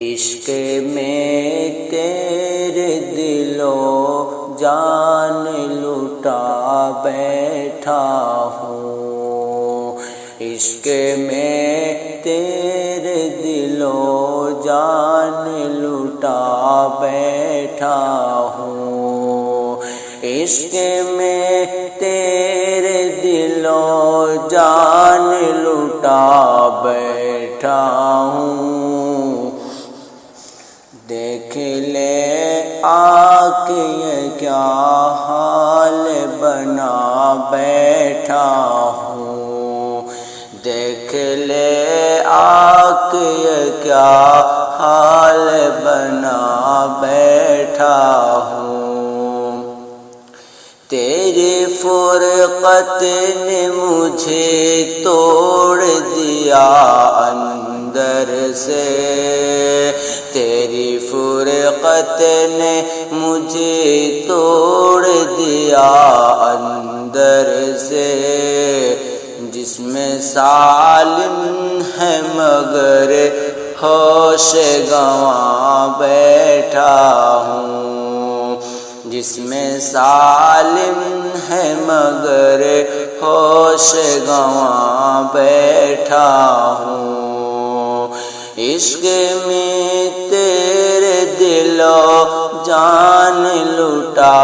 عشق میں تیرے دل و جان لٹا بیٹھا ہوں، عشق میں تیرے دل و جان لٹا بیٹھا ہوں، عشق میں تیرے دل و جان لٹا بیٹھا ہوں۔ دیکھ لے آ کے یہ کیا حال بنا بیٹھا ہوں، دیکھ لے آ کے یہ کیا حال بنا بیٹھا ہوں۔ تیری فرقت نے مجھے توڑ دیا اندر سے، تیری فرقت نے مجھے توڑ دیا اندر سے، جس میں سالم ہے مگر ہوش گنوا بیٹھا ہوں، جس میں سالم ہے مگر ہوش گنوا بیٹھا ہوں۔ عشق میں تیرے دل و جان لٹا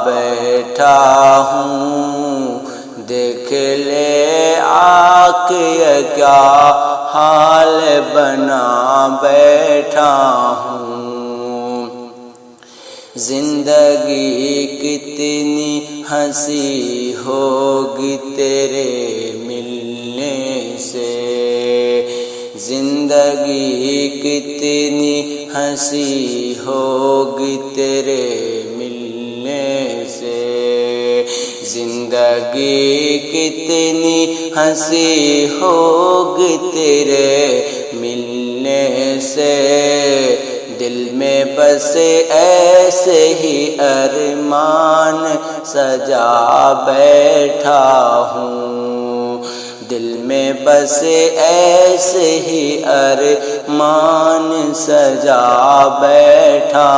بیٹھا ہوں، دیکھ لے آ کے یہ کیا حال بنا بیٹھا ہوں۔ زندگی کتنی ہنسی ہوگی تیرے ملنے سے، زندگی کتنی ہنسی ہوگی تیرے ملنے سے، زندگی کتنی ہنسی ہوگی تیرے ملنے سے، دل میں بس ایسے ہی ارمان سجا بیٹھا ہوں، دل میں بس ایسے ہی ارمان سجا بیٹھا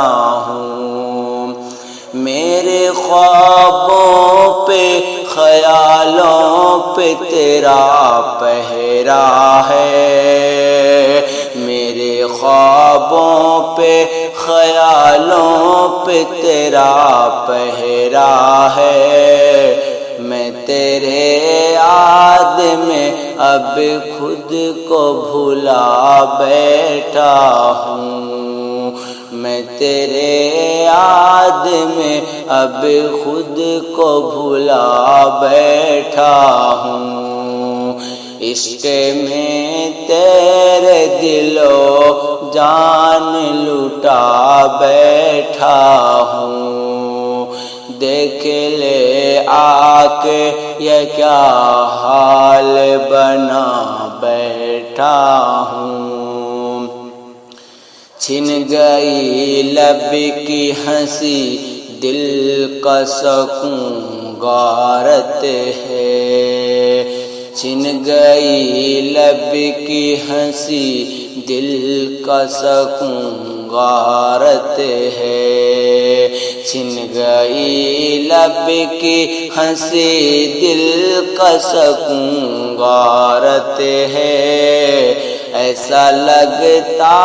ہوں۔ میرے خوابوں پہ خیالوں پہ تیرا پہرا ہے، میرے خوابوں پہ خیالوں پہ تیرا پہرا ہے، میں تیرے یاد میں اب خود کو بھلا بیٹھا ہوں، میں تیرے یاد میں اب خود کو بھلا بیٹھا ہوں۔ عشق میں تیرے دل و جان لٹا بیٹھا ہوں، دیکھ لے آ کے یہ کیا حال بنا بیٹھا ہوں۔ چھن گئی لب کی ہنسی دل کا سکون غارت ہے، چھن گئی لب کی ہنسی دل کا سکون غارت ہے، چھن گئی لب کی ہنسی دل کا سکون غارت ہے، ایسا لگتا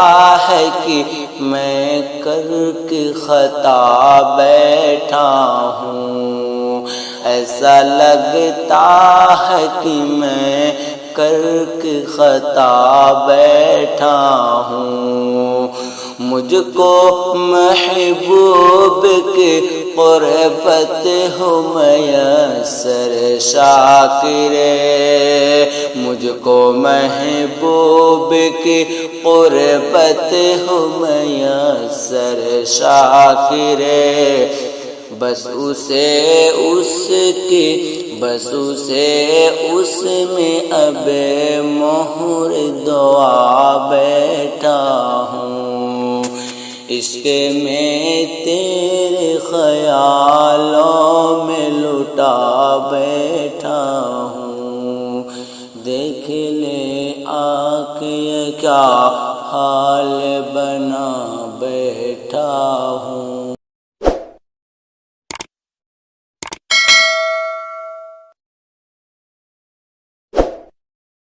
ہے کہ میں کر کے خطا بیٹھا ہوں، ایسا لگتا ہے کہ میں کر کے خطا بیٹھا ہوں۔ مجھ کو محبوب کی قربت ہو میسر شاکر، مجھ کو محبوب کی قربت ہو میسر شاکر، بس اسے اس میں اب مہر دعا بیٹھا ہوں، عشق میں تیرے خیالوں میں لٹا بیٹھا ہوں، دیکھ لے آ کے کیا حال بن بنا بیٹھا ہوں۔